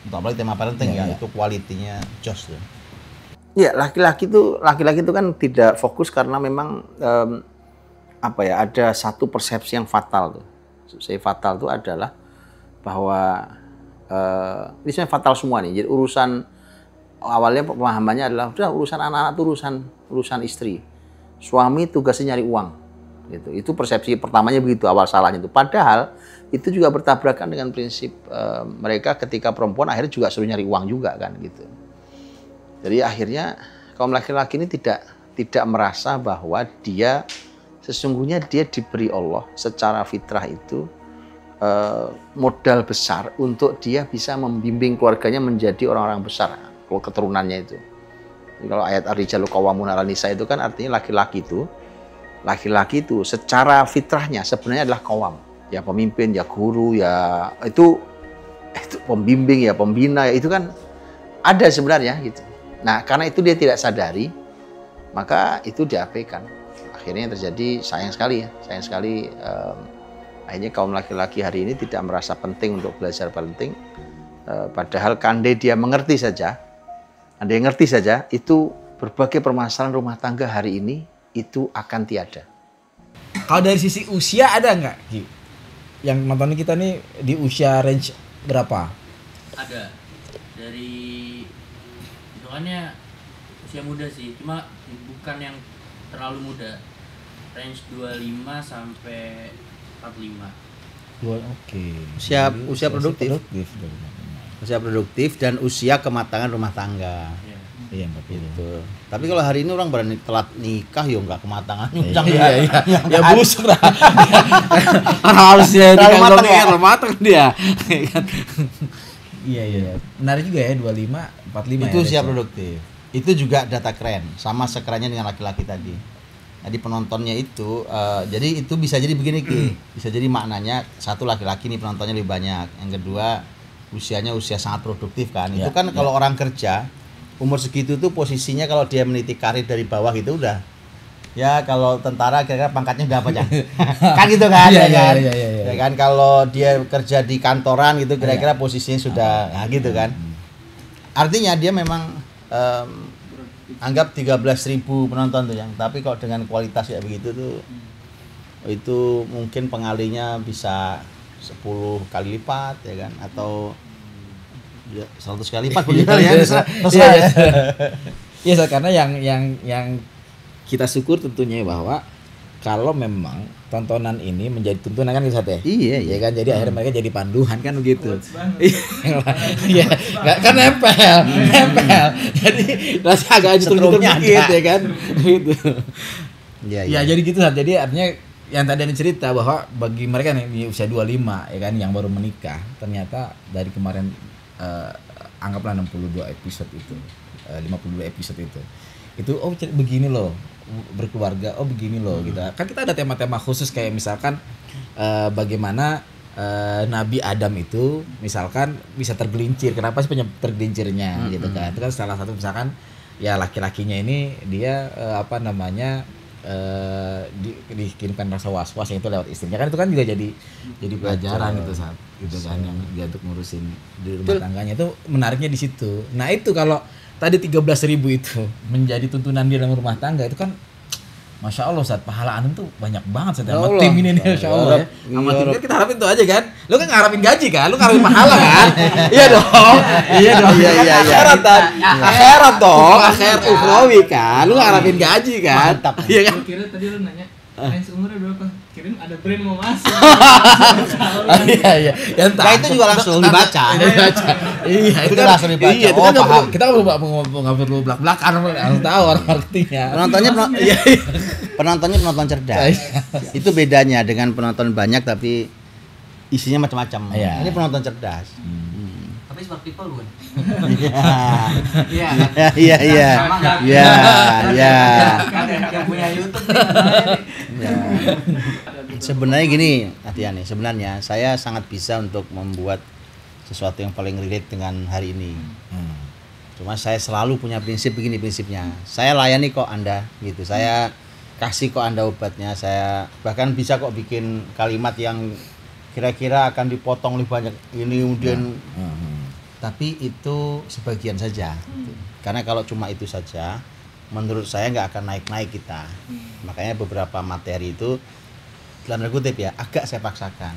untuk apalagi tema parenting ya, itu kualitinya jos tuh. Ya, laki-laki itu kan tidak fokus karena memang ada satu persepsi yang fatal tuh. Persepsi fatal itu adalah bahwa ini sebenarnya fatal semua nih. Jadi urusan awalnya pemahamannya adalah udah urusan anak-anak itu urusan istri. Suami tugasnya nyari uang. Gitu. Itu persepsi pertamanya begitu awal salahnya itu. Padahal itu juga bertabrakan dengan prinsip mereka ketika perempuan akhirnya juga suruh nyari uang juga kan gitu. Jadi akhirnya kaum laki-laki ini tidak merasa bahwa sesungguhnya dia diberi Allah secara fitrah itu modal besar untuk dia bisa membimbing keluarganya menjadi orang-orang besar, kalau keturunannya itu. Jadi kalau ayat ar-rijalu qawwamuna 'alan nisa itu kan artinya laki-laki itu secara fitrahnya sebenarnya adalah qawwam, ya pemimpin, ya guru, ya itu pembimbing, ya pembina, ya itu kan ada sebenarnya gitu. Nah, karena itu dia tidak sadari, maka itu diabaikan. Akhirnya terjadi sayang sekali akhirnya kaum laki-laki hari ini tidak merasa penting untuk belajar parenting. Padahal andai dia mengerti saja, itu berbagai permasalahan rumah tangga hari ini itu akan tiada. Kalau dari sisi usia ada nggak, Ki? Yang nonton kita nih di usia range berapa? Ada. Dari hitungannya usia muda sih, cuma bukan yang terlalu muda. Range 25 sampai 45. Oke. Usia produktif. Usia produktif dan usia kematangan rumah tangga. Iya, betul. Tapi kalau hari ini orang berani telat nikah ya enggak kematangan. Iya. Ya busuk lah. Orang harusnya nikah matang dia. Iya. Menarik juga ya 25, 45 itu usia produktif. Itu juga data keren, sama sekerennya dengan laki-laki tadi. Jadi penontonnya itu, jadi itu bisa jadi begini Ki, bisa jadi maknanya satu laki-laki nih penontonnya lebih banyak, yang kedua usianya usia sangat produktif kan. Itu kan kalau orang kerja umur segitu tuh posisinya kalau dia meniti karir dari bawah itu udah ya kalau tentara kira-kira pangkatnya udah apa aja kan gitu kan ya kan kalau dia kerja di kantoran gitu kira-kira posisinya sudah gitu kan. Artinya dia memang anggap 13.000 penonton tuh yang, tapi kalau dengan kualitas ya begitu tuh itu mungkin pengalinya bisa 10 kali lipat ya kan, atau 100 kali lipat begitu ya. Iya, karena yang kita syukur tentunya bahwa kalau memang tontonan ini menjadi tuntunan kan gitu ya. Iya kan, jadi akhirnya mereka jadi panduan kan begitu. Iya, kan nempel. Jadi rasanya agak diturun dikit ya kan. Gitu. Iya, jadi gitu Sat. Jadi artinya yang tadi ada cerita bahwa bagi mereka nih di usia 25 ya kan yang baru menikah, ternyata dari kemarin anggaplah 62 episode itu, 52 episode itu begini loh berkeluarga, begini loh gitu. Kan kita ada tema-tema khusus kayak misalkan bagaimana Nabi Adam itu misalkan bisa tergelincir, kenapa sih penyebab tergelincirnya gitu kan. Itu kan salah satu misalkan ya laki-lakinya ini dia dikirimkan rasa was-was yang itu lewat istrinya kan, itu kan juga jadi pelajaran gitu saat gitu kan yang dia untuk ngurusin di rumah tangganya. Itu menariknya di situ. Nah itu kalau tadi 13.000 itu menjadi tuntunan di dalam rumah tangga, itu kan Masya Allah Ustaz, pahala antum tuh banyak banget Ustaz sama tim ini nih Masya Allah ya. Sama tim kan kita harapin tuh aja kan. Lu kan ngarapin gaji kan, lu ngarapin pahala kan. Iya dong. Iya. Akhirat dong, akhirat ukhrawi kan. Lu ngarapin gaji kan. Iya kan. Kira tadi lu nanya range umurnya berapa? Kirain ada brand mau masuk. Iya. Nah itu juga langsung dibaca. Iya, itu kan langsung dibaca. Iya, paham. Kita nggak perlu belak-belakan, harus tahu orang artinya. Penontonnya penonton cerdas. Itu bedanya dengan penonton banyak tapi isinya macam-macam. Ini penonton cerdas. Tapi smart people bukan? Iya. Yang punya YouTube. Sebenarnya gini, Atiani, sebenarnya saya sangat bisa untuk membuat sesuatu yang paling relate dengan hari ini. Cuma saya selalu punya prinsip begini prinsipnya. Saya layani kok Anda gitu. Saya kasih kok Anda obatnya. Saya bahkan bisa kok bikin kalimat yang kira-kira akan dipotong lebih banyak ini kemudian. tapi itu sebagian saja. Karena kalau cuma itu saja, menurut saya nggak akan naik-naik kita. Makanya beberapa materi itu dalam tanda kutip ya agak saya paksakan.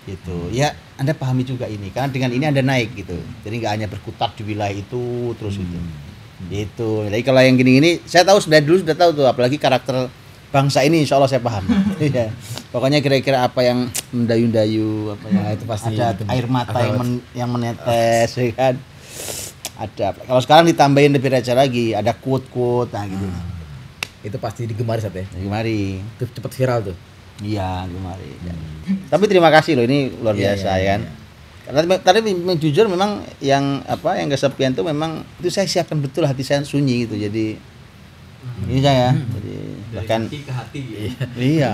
Gitu. Ya, Anda pahami juga ini. Karena dengan ini Anda naik gitu. Jadi nggak hanya berkutat di wilayah itu terus itu. Gitu. Jadi kalau yang gini-gini, saya tahu sudah tahu tuh, apalagi karakter bangsa ini insya Allah saya paham. Iya. Pokoknya kira-kira apa yang mendayu-dayu, apa yang itu pasti ada itu. air mata yang menetes, ya kan. Ada. Kalau sekarang ditambahin lebih receh lagi, ada quote-quote, nah gitu. Itu pasti digemari Sat ya. Gemari. Itu cepet viral tuh. Iya, gemari. Tapi terima kasih loh, ini luar biasa ya kan. Karena tadi jujur memang yang kesepian itu memang itu saya siapkan betul, hati saya sunyi gitu. Jadi ini saya jadi Dari bahkan hati ke hati gitu. iya.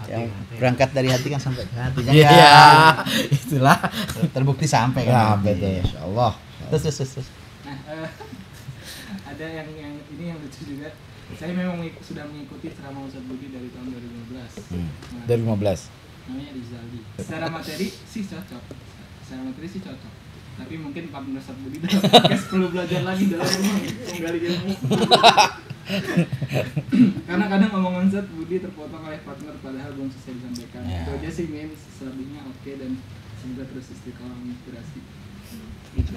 Hati, Yang hati. berangkat dari hati kan sampai ke hati kan. Iya, itulah. Terbukti sampai kan. Sampai tuh. Insyaallah. Terus. Nah, ada yang ini yang lucu juga. Saya memang sudah mengikuti ceramah Ustadz Budi dari tahun 2015. Nah, 2015. namanya Rizaldi. Secara materi sih cocok. Tapi mungkin Pak Ustadz Budi dalam podcast perlu belajar lagi dalam menggali ilmu. Karena kadang omongan Ustadz Budi terpotong oleh partner padahal belum selesai disampaikan. Itu aja sih men, selebihnya oke dan semoga terus istiqomah menginspirasi. Gitu.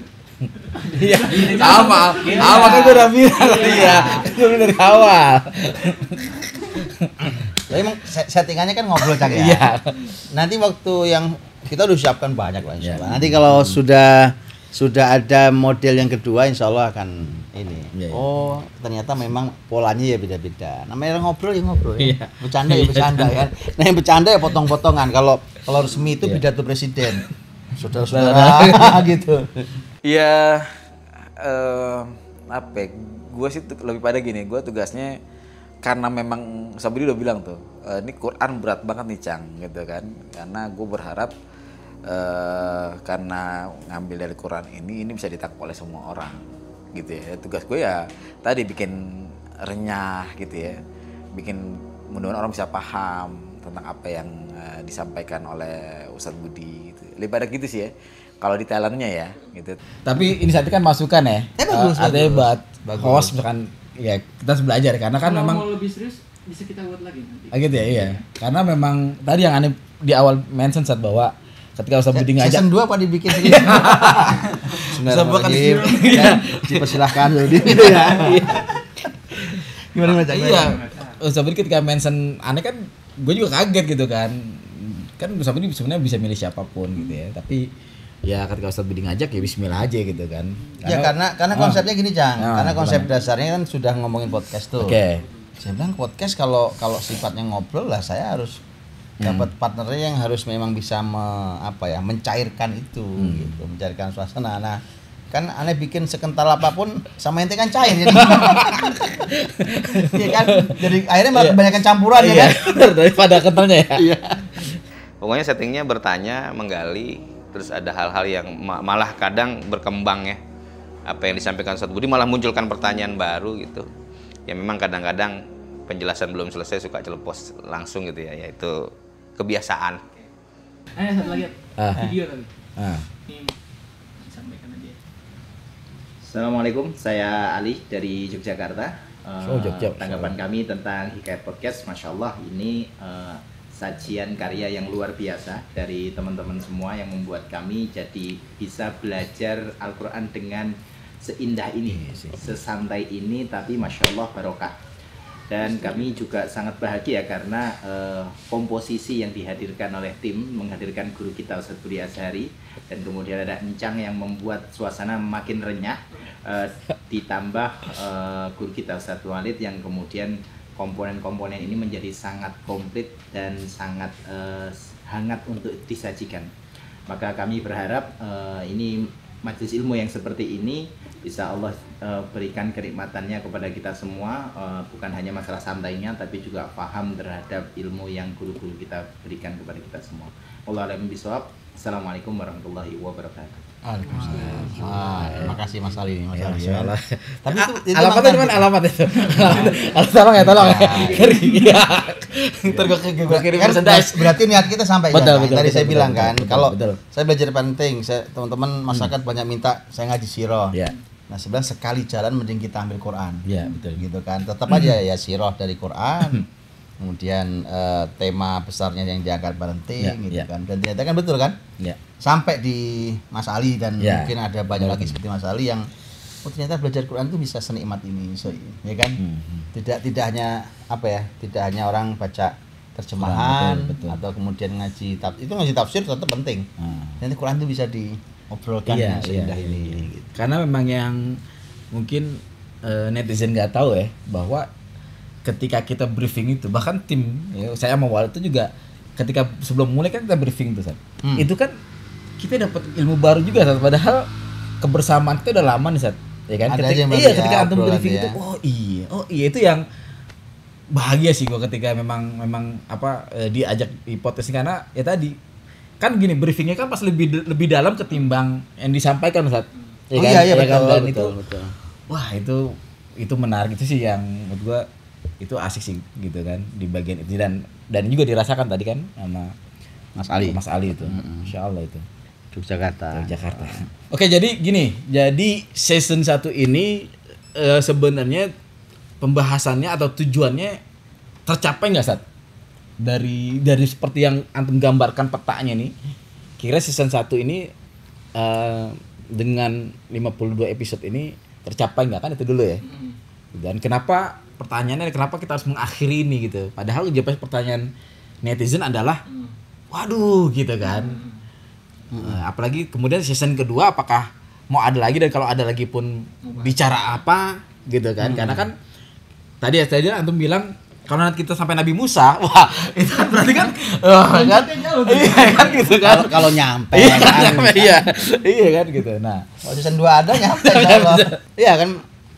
Iya, sama kan gue udah bilang ya, gue dari awal. Jadi emang settingannya kan ngobrol Cak ya. Iya. Nanti waktu yang kita udah siapkan banyak lah insyaallah. Iya. Nanti kalau sudah ada model yang kedua insyaallah akan ini. Iya, iya. Oh, ternyata memang polanya ya beda-beda. Namanya ngobrol ya ngobrol ya. Iya. Bercanda ya bercanda kan. Nah, yang bercanda ya potong-potongan. Kalau resmi itu Iya. pidato presiden. Saudara-saudara gitu. Ya, gue sih lebih pada gini, gue tugasnya karena memang Sabri udah bilang tuh, ini Quran berat banget nih Cang, gitu kan, karena gue berharap karena ngambil dari Quran ini bisa ditangkap oleh semua orang, gitu ya. Tugas gue ya tadi bikin renyah, gitu ya, bikin mudah-mudahan orang bisa paham tentang apa yang disampaikan oleh Ustadz Budi, gitu. Lebih pada gitu sih ya. Kalau di talentnya ya, gitu. Tapi ini saat kan masukan ya. Bagus. Host misalkan ya kita harus belajar karena kan Kalau memang mau lebih serius bisa kita buat lagi nanti. gitu ya, iya. Karena memang tadi yang aneh di awal mention saat bahwa ketika Ustadz Budi ngajak Season 2 apa dibikin serius? Bismillahirrahmanirrahim. Dipersilahkan Budi gitu ya. Gimana Cak? Iya. Ustadz Budi ketika mention aneh kan gue juga kaget gitu kan. Kan Ustadz Budi sebenarnya bisa milih siapapun gitu ya. Tapi ya ketika Ustadz Budi ngajak ya bismillah aja gitu kan. Ya karena konsepnya gini Cang. Karena konsep gimana? dasarnya kan sudah ngomongin podcast tuh. Oke. Saya bilang podcast kalau sifatnya ngobrol lah saya harus dapat partnernya yang harus memang bisa mencairkan itu gitu, mencairkan suasana. Nah, kan aneh bikin sekental apapun sama ente kan cair jadi. Iya kan? Jadi akhirnya malah kebanyakan campuran ya kan. Daripada kentalnya ya. Iya. Pokoknya settingnya bertanya, menggali, terus ada hal-hal yang malah kadang berkembang ya. Apa yang disampaikan Ustadz Budi malah munculkan pertanyaan baru gitu. Ya memang kadang-kadang penjelasan belum selesai suka celepos langsung gitu ya, yaitu kebiasaan. Satu lagi video tadi. Ini disampaikan aja. Assalamualaikum, saya Ali dari Yogyakarta. Jogja. Tanggapan kami tentang Hikayat Podcast, Masya Allah ini sajian karya yang luar biasa dari teman-teman semua yang membuat kami jadi bisa belajar Al-Quran dengan seindah ini, sesantai ini, tapi Masya Allah barokah. Dan kami juga sangat bahagia karena komposisi yang dihadirkan oleh tim, menghadirkan guru kita Ustadz Budi Azhari, dan kemudian ada Encang yang membuat suasana makin renyah, ditambah guru kita Ustadz Walid yang kemudian komponen-komponen ini menjadi sangat komplit dan sangat hangat untuk disajikan. Maka kami berharap ini majelis ilmu yang seperti ini bisa Allah berikan kenikmatannya kepada kita semua, bukan hanya masalah santainya tapi juga paham terhadap ilmu yang guru-guru kita berikan kepada kita semua. Wallahu a'lam bishawab. Assalamualaikum warahmatullahi wabarakatuh. Waalaikumsalam. Terima kasih Mas Ali nih, Mas Ya, Ali. Masya Allah. Tapi itu Alamatnya di mana? Alamat itu. Tolong ya, tolong ya. Iya. Ntar gue kirim kan merchandise. berarti niat kita sampai Betul, ya, betul, tadi betul, saya betul, bilang betul, kan betul, kalau betul. saya belajar penting, teman-teman masyarakat banyak minta saya ngaji sirah. Iya. Nah sebenarnya sekali jalan mending kita ambil Quran. Iya, betul. Gitu kan, tetap aja ya sirah dari Quran. Kemudian tema besarnya yang diangkat penting Ya, gitu ya. kan, dan ternyata kan betul kan Iya. sampai di Mas Ali dan Ya. mungkin ada banyak lagi seperti Mas Ali yang ternyata belajar Quran itu bisa senikmat ini, ya kan? Tidak hanya apa ya, tidak hanya orang baca terjemahan Betul, betul. atau kemudian ngaji itu ngaji tafsir tetap penting. Nanti Quran itu bisa diobrolkan Iya, seindah iya, ini. iya. Gitu. Karena memang yang mungkin netizen nggak tahu ya bahwa ketika kita briefing itu bahkan tim ya, saya sama Wal itu juga ketika sebelum mulai kan kita briefing tuh Sat. Itu kan kita dapat ilmu baru juga Sat. Padahal kebersamaan kita udah lama nih Sat. Ya kan? Ada aja yang baru Iya ya, ketika antum obrolan briefing ya. itu oh iya itu yang bahagia sih gua ketika memang diajak di podcast ini, karena ya tadi kan gini briefingnya kan pas lebih dalam ketimbang yang disampaikan Sat. Ya Oh kan? iya Ya kan? betul, Dan betul, itu betul. wah itu menarik, itu sih yang menurut gua itu asik sih gitu kan di bagian itu, dan juga dirasakan tadi kan sama Mas Ali itu. Insya Allah itu Yogyakarta. Jakarta. Oke, jadi gini, jadi season 1 ini sebenarnya pembahasannya atau tujuannya tercapai nggak Sat? Dari seperti yang antum gambarkan petanya nih, kira season 1 ini dengan 52 episode ini tercapai nggak, kan itu dulu ya. Dan kenapa pertanyaannya kenapa kita harus mengakhiri ini gitu? Padahal jawaban pertanyaan netizen adalah waduh gitu kan. Apalagi kemudian season kedua apakah mau ada lagi, dan kalau ada lagi pun bicara apa gitu kan. Karena kan tadi antum bilang kalau nanti kita sampai Nabi Musa, wah itu kan berarti kan kan iya kan gitu kan. Kalau nyampe Iya kan. iya kan gitu. Nah, Kalau season 2 ada nyampe insyaallah. Iya kan,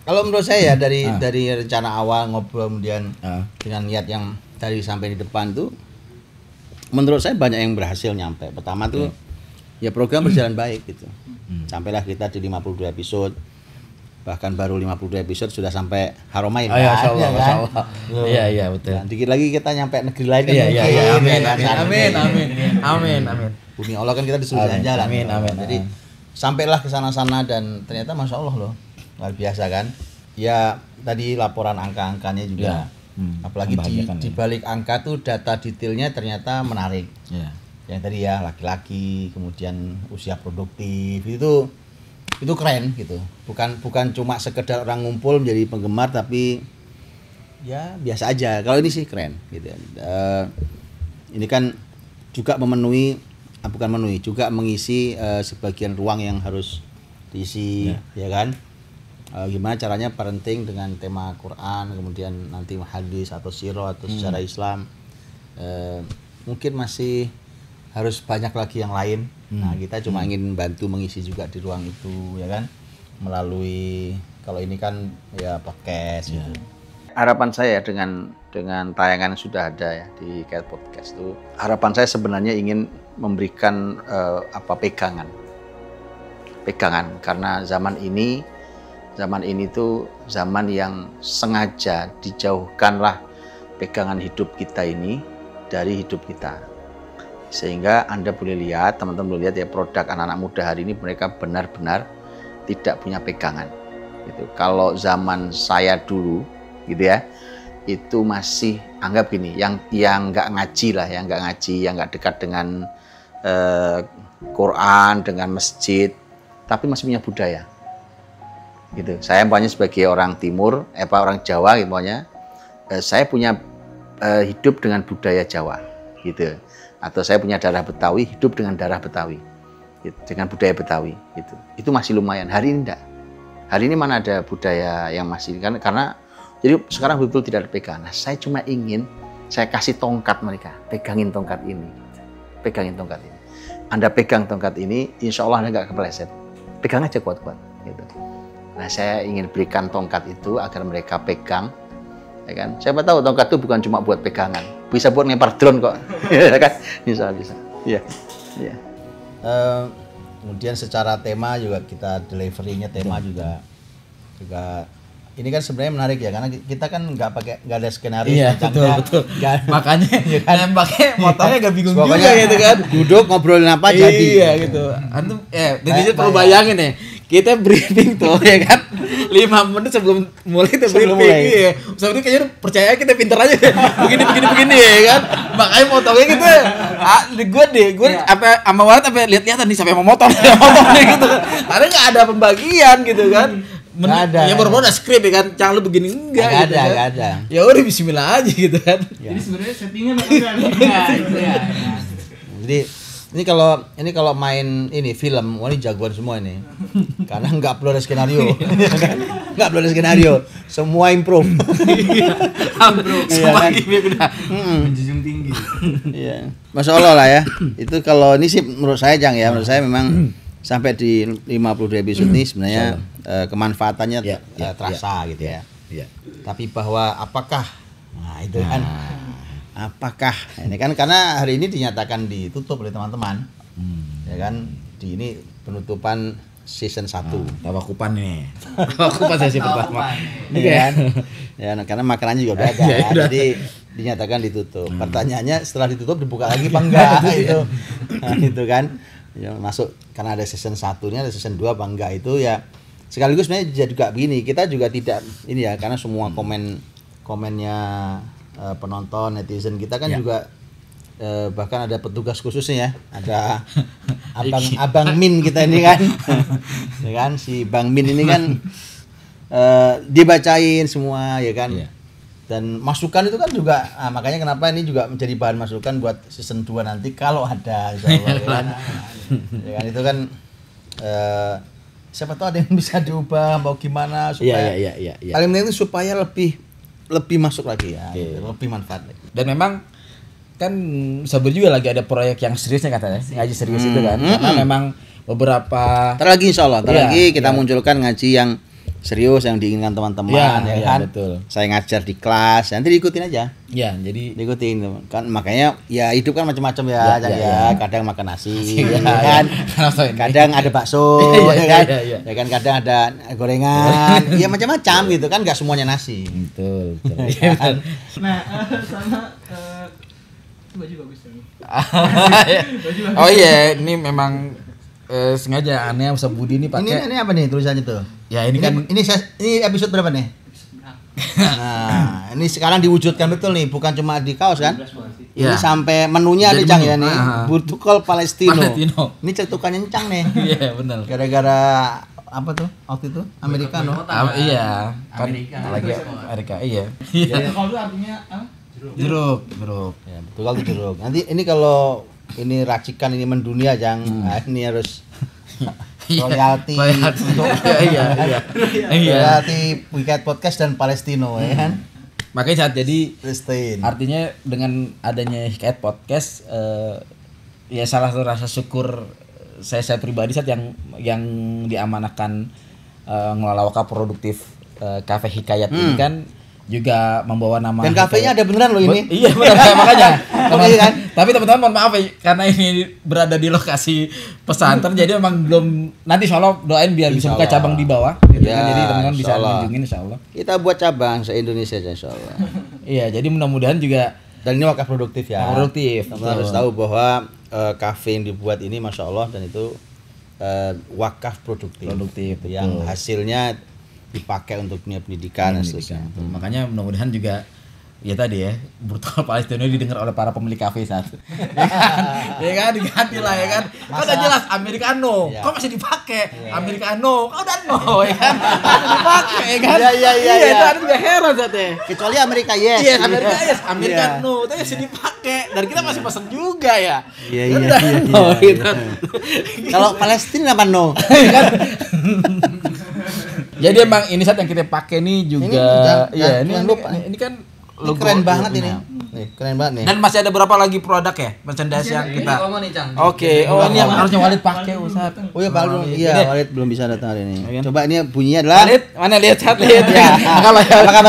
kalau menurut saya ya dari rencana awal ngobrol kemudian dengan niat yang tadi sampai di depan tuh menurut saya banyak yang berhasil nyampe. Pertama tuh ya program berjalan baik gitu. Sampailah kita di 52 episode. Bahkan baru 52 episode sudah sampai Haromain. Masya Allah, ya Masya Allah. Iya betul. Dan dikit lagi kita nyampe negeri lain kan. Iya, mungkin, amin. Bumi Allah kan kita disuruh jalan-jalan. Amin. Jadi sampailah ke sana-sana dan ternyata Masya Allah loh. Luar biasa kan. Ya tadi laporan angka-angkanya juga. Apalagi di balik angka tuh data detailnya ternyata menarik. Iya. Yang tadi ya laki-laki, kemudian usia produktif itu keren gitu. Bukan cuma sekedar orang ngumpul menjadi penggemar, tapi ya biasa aja. Kalau ini sih keren gitu. Ini kan juga juga mengisi sebagian ruang yang harus diisi, ya kan? Gimana caranya parenting dengan tema Quran, kemudian nanti hadis atau sirah atau sejarah Islam. Mungkin masih harus banyak lagi yang lain. Nah, kita cuma ingin bantu mengisi juga di ruang itu, ya kan? Melalui kalau ini kan ya podcast gitu. Harapan saya dengan tayangan yang sudah ada ya di Cat Podcast itu, harapan saya sebenarnya ingin memberikan pegangan karena zaman ini tuh zaman yang sengaja dijauhkanlah pegangan hidup kita ini dari hidup kita. Sehingga Anda boleh lihat, teman-teman boleh lihat ya, produk anak-anak muda hari ini mereka benar-benar tidak punya pegangan. Gitu. Kalau zaman saya dulu, gitu ya, itu masih anggap gini, yang nggak ngaji lah, yang nggak dekat dengan Quran, dengan masjid, tapi masih punya budaya. Gitu. Saya umpamanya sebagai orang Timur, orang Jawa, gitu, saya punya hidup dengan budaya Jawa, gitu. Atau saya punya darah Betawi, hidup dengan darah Betawi, gitu, dengan budaya Betawi, gitu. Itu masih lumayan. Hari ini enggak. Hari ini mana ada budaya yang masih karena jadi sekarang betul tidak ada pegangan. Nah, saya cuma ingin saya kasih tongkat mereka, pegangin tongkat ini. Anda pegang tongkat ini, insya Allah Anda nggak kepleset. Pegang aja kuat-kuat, gitu. Nah, saya ingin berikan tongkat itu agar mereka pegang, ya kan? Siapa tahu tongkat itu bukan cuma buat pegangan, bisa buat ngelempar drone kok, ya kan? Bisa. Iya. Kemudian secara tema juga kita deliverynya tema juga ini kan sebenarnya menarik ya, karena kita kan nggak ada skenario. Iya, betul. Makanya kan? nembaknya motornya agak bingung juga Pokoknya gitu kan. Duduk ngobrolin apa jadi. Iya gitu. Antum netizen perlu bayangin ya. Kita briefing tuh ya kan. 5 menit sebelum mulai kita briefing. Iya. Sebenarnya kayaknya percaya kita pinter aja. Begini ya kan. Makanya motongnya gitu. Gue apa sama Warat apa lihat-lihatan nih sampai mau motong gitu. Karena enggak ada pembagian gitu kan. Ada. Ya baru udah skrip ya kan, jangan lu begini enggak gitu. Enggak ada. Ya udah bismillah aja gitu kan. Jadi sebenarnya settingnya enggak. Jadi ini kalau main ini film, ini jagoan semua ini. Karena enggak perlu ada skenario. Enggak perlu ada skenario. Semua improve. Semua gimmick udah menjunjung tinggi. Iya. Masya Allah lah ya. Itu kalau ini sih menurut saya menurut saya memang sampai di 52 episode ini sebenarnya kemanfaatannya terasa gitu ya. Iya. Tapi bahwa apakah itu kan apakah ini kan karena hari ini dinyatakan ditutup oleh teman-teman. Ya kan di ini penutupan season 1. Tawakupan nih. Tawakupan sesi pertama. Iya kan? Ya karena makanannya juga udah ada. Jadi dinyatakan ditutup. Pertanyaannya setelah ditutup dibuka lagi apa enggak itu. Nah, itu kan. Ya, masuk karena ada season 1-nya, ada season 2 apa enggak itu ya. Sekaligus sebenarnya juga begini, kita juga tidak ini ya karena semua komennya penonton netizen kita kan juga bahkan ada petugas khususnya ya. Ada Abang Min kita ini kan. Ya kan si Bang Min ini kan dibacain semua ya kan. Iya. Dan masukan itu kan juga makanya kenapa ini juga menjadi bahan masukan buat season 2 nanti kalau ada insyaallah ya kan. Ya kan itu kan siapa tahu ada yang bisa diubah mau gimana supaya iya. paling penting itu supaya lebih masuk lagi ya, lebih manfaat lagi. Dan memang kan Sabur juga lagi ada proyek yang seriusnya katanya, ngaji serius itu kan. Karena memang beberapa lagi insyaallah lagi kita munculkan ngaji yang serius yang diinginkan teman-teman ya kan. Betul. Saya ngajar di kelas, nanti diikutin aja. Ya, jadi diikutin kan makanya ya hidup kan macam-macam ya, kadang makan nasi ya kan. Kadang ada bakso ya kan. Ya kan kadang ada gorengan, ya macam-macam gitu kan, enggak semuanya nasi. Betul. Nah, sama baju bagus ini. Oh iya, ini memang sengaja aneh Ustaz Budi ini pakai. Ini apa nih tulisannya tuh? Ya ini kan ini episode berapa nih? Nah, ini sekarang diwujudkan betul nih, bukan cuma di kaos kan? Ini sampai menunya nih Cang ya nih. Burtukol Palestino. Ini cetukannya Cang nih. Iya, benar. Gara-gara apa tuh? Waktu itu Americano. Iya, kan lagi Amerika. Iya. Kalau itu artinya Jeruk. Ya, betul itu jeruk. Nanti ini kalau ini racikan ini mendunia Cang. Nah, ini harus royalti untuk royalti Wicked Podcast dan Palestino ya kan. Makanya saat jadi Palestine. Artinya dengan adanya Hikayat Podcast ya salah satu rasa syukur saya pribadi saat yang diamanahkan ngelola wakaf produktif Cafe Hikayat ini kan juga membawa nama dan kafenya ada beneran loh ini. Iya benar makanya. Tapi teman-teman mohon maaf ya karena ini berada di lokasi pesantren jadi memang belum nanti insyaallah doain biar bisa buka cabang di bawah gitu kan. Jadi teman-teman bisa kunjungin insyaallah. Kita buat cabang se-Indonesia insyaallah. Iya, jadi mudah-mudahan juga dan ini wakaf produktif ya. Produktif. Teman harus tahu bahwa kafe yang dibuat ini Masya Allah dan itu wakaf produktif yang hasilnya dipakai untuk dunia pendidikan dan seterusnya. Makanya mudah-mudahan juga ya tadi ya Burtukol Palestino didengar oleh para pemilik kafe saat ya kan diganti lah ya kan. Kan udah jelas Americano kok masih dipakai Americano kok udah no ya kan masih dipakai ya kan. Iya itu ada juga heran saat ya kecuali Amerika yes Americano itu masih dipakai dan kita masih pesen juga ya. Iya kalau Palestina apa no jadi emang ini saat yang kita pakai nih juga ini kan logo keren banget ini. Nih, keren banget nih. Dan masih ada berapa lagi produk ya? Merchandise yang kita. Oke, ini yang harusnya Walid pakai Ustaz. Oh iya, Walid belum bisa datang hari ini. Coba ini bunyinya adalah Walid, mana lihat sehat lihat ya. Kalau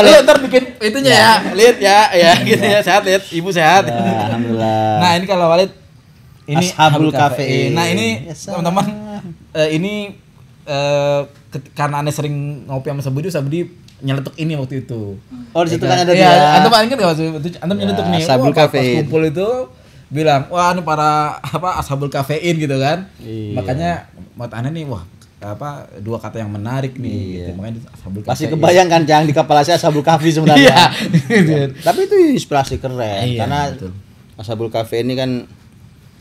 ya ntar bikin itunya ya. Lihat ya gitu ya sehat lihat. Ibu sehat. Alhamdulillah. Nah, ini kalau Walid Ini Ashabul Kafein. Nah ini Yes, teman-teman, ini karena Anda sering ngopi sama Sabudi nyeletuk ini waktu itu. Oh di situ Ya kan ada iya, dia. Antum ingat nggak waktu itu? Antum nyeletuk nih. Ashabul Wah, pas Kafein. kumpul itu bilang, wah ini para Ashabul Kafein gitu kan. Iya. Makanya buat Anda nih, wah dua kata yang menarik nih. Gitu. Makanya Ashabul Kafein. Pasti kebayang kan Jang di kepala saya Ashabul Kahfi sebenarnya. Iya. Tapi itu inspirasi keren Iya, karena betul. Ashabul Kahfi ini kan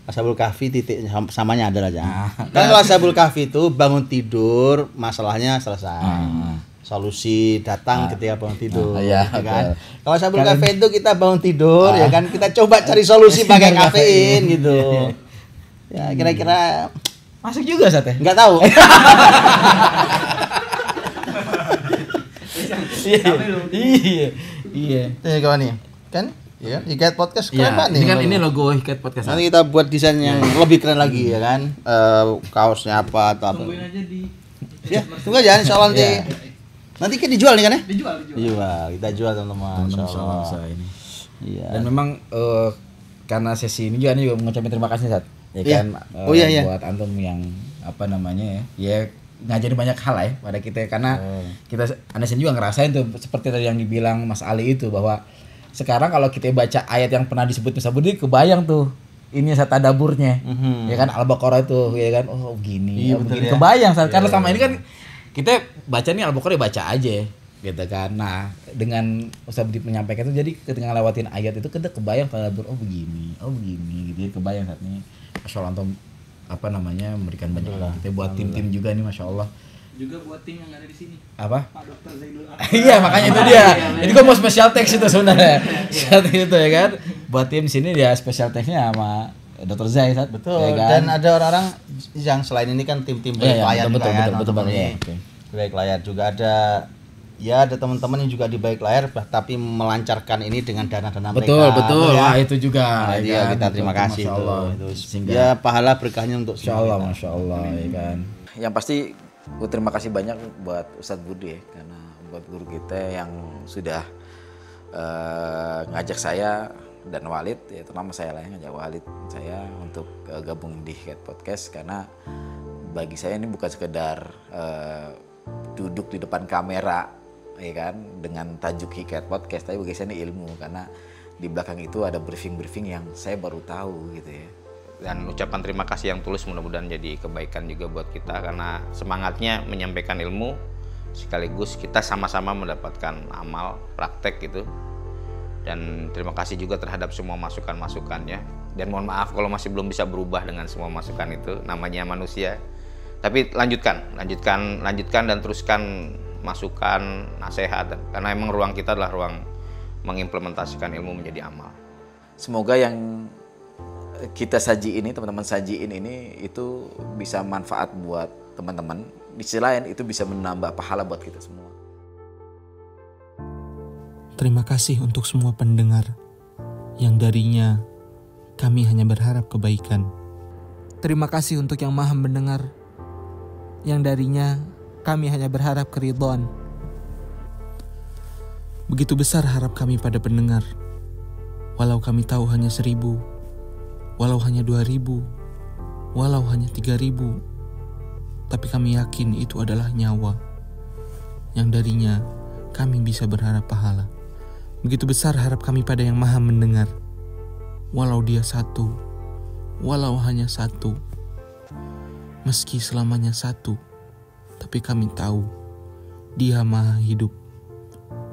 Ashabul Kahfi titik samanya adalah Jang. Kan kalau Ashabul Kahfi itu bangun tidur masalahnya selesai. Solusi datang ketika bangun tidur, iya, ya kan? betul. Kalau Ashabul Kahfi itu kita bangun tidur, ya kan? Kita coba cari solusi pakai kafein gitu. Ya kira-kira Masuk juga sate. nggak tahu. Iya. Iya. Ini kawan nih, kan? Iya, Hikayat Podcast Iya, keren banget nih. ini kan ini logo Hikayat Podcast. Nanti kita buat desain yang lebih keren lagi ya kan. Kaosnya apa atau apa. Tungguin aja di Ya, tunggu aja insyaallah nanti. Iya. Nanti kan dijual nih kan ya? dijual. Dijual, kita jual teman-teman insyaallah. ini. Iya. Dan memang karena sesi ini juga mengucapkan terima kasih Sat. Ya Iya. kan Oh, iya, iya. buat antum yang apa namanya ya ngajarin banyak hal lah ya pada kita karena kita Anda sendiri juga ngerasain tuh seperti tadi yang dibilang Mas Ali itu bahwa sekarang kalau kita baca ayat yang pernah disebut Mas Budi kebayang tuh ini tadaburnya. Ya kan Al-Baqarah itu ya kan oh gini, Iya, oh, betul begini ya. kebayang Sat. Karena selama ini kan kita baca nih Al-Baqarah baca aja gitu kan. Nah, dengan Ustaz Budi menyampaikan itu jadi ketika ngelewatin ayat itu kita kebayang tadabur oh begini gitu ya kebayang saat ini. Masya Allah antum apa namanya memberikan banyak kita buat tim-tim juga nih Masya Allah. Juga buat tim yang ada di sini. Apa? Pak Dr. Zaidul Iya makanya itu dia. Itu gua mau special text itu sebenarnya. Saat itu ya kan. Buat tim sini dia special textnya sama Dr. Zai saat Betul. ya kan? Dan ada orang-orang yang selain ini kan tim-tim Iya, baik layar betul, juga ya, betul, teman-teman betul, ini. oke. Baik layar juga ada ya ada teman-teman yang juga di baik layar tapi melancarkan ini dengan dana-dana mereka. Betul. Ya. Wah, itu juga. Nah, ya iya, kan? kita terima Betul, kasih Masya Allah. itu. Sehingga Ya pahala berkahnya untuk Masya Allah, kita. Masya Allah ya kan. Yang pasti gue terima kasih banyak buat Ustadz Budi ya, karena buat guru kita yang sudah ngajak saya dan Walid, ya terutama saya lah yang ngajak Walid saya untuk gabung di Hikayat Podcast karena bagi saya ini bukan sekedar duduk di depan kamera ya kan dengan tajuk Hikayat Podcast, tapi bagi saya ini ilmu karena di belakang itu ada briefing-briefing yang saya baru tahu gitu ya. Dan ucapan terima kasih yang tulus mudah-mudahan jadi kebaikan juga buat kita karena semangatnya menyampaikan ilmu sekaligus kita sama-sama mendapatkan amal praktek gitu. Dan terima kasih juga terhadap semua masukan-masukannya. Dan mohon maaf kalau masih belum bisa berubah dengan semua masukan itu, namanya manusia. Tapi lanjutkan dan teruskan masukan, nasihat karena emang ruang kita adalah ruang mengimplementasikan ilmu menjadi amal. Semoga yang kita sajiin ini, teman-teman sajiin ini itu bisa manfaat buat teman-teman. Di sisi lain itu bisa menambah pahala buat kita semua. Terima kasih untuk semua pendengar yang darinya kami hanya berharap kebaikan. Terima kasih untuk yang maha mendengar yang darinya kami hanya berharap keridhaan. Begitu besar harap kami pada pendengar. Walau kami tahu hanya 1.000, walau hanya 2.000, walau hanya 3.000, tapi kami yakin itu adalah nyawa yang darinya kami bisa berharap pahala. Begitu besar harap kami pada yang maha mendengar. Walau dia satu, walau hanya satu, meski selamanya satu, tapi kami tahu dia maha hidup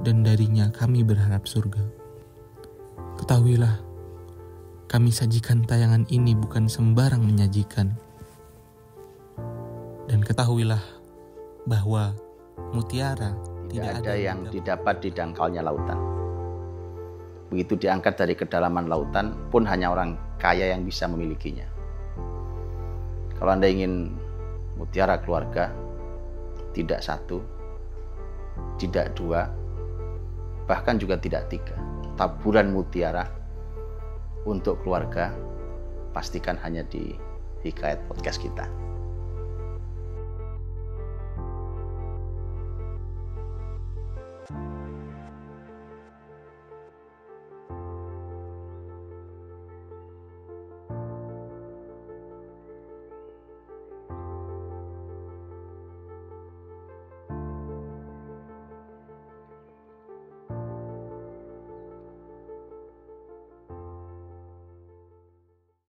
dan darinya kami berharap surga. Ketahuilah, kami sajikan tayangan ini bukan sembarang menyajikan. Dan ketahuilah bahwa mutiara Tidak ada yang didapat di dangkalnya lautan. Begitu diangkat dari kedalaman lautan pun hanya orang kaya yang bisa memilikinya. Kalau Anda ingin mutiara keluarga, tidak satu, tidak dua, bahkan juga tidak tiga. Taburan mutiara untuk keluarga, pastikan hanya di Hikayat Podcast kita.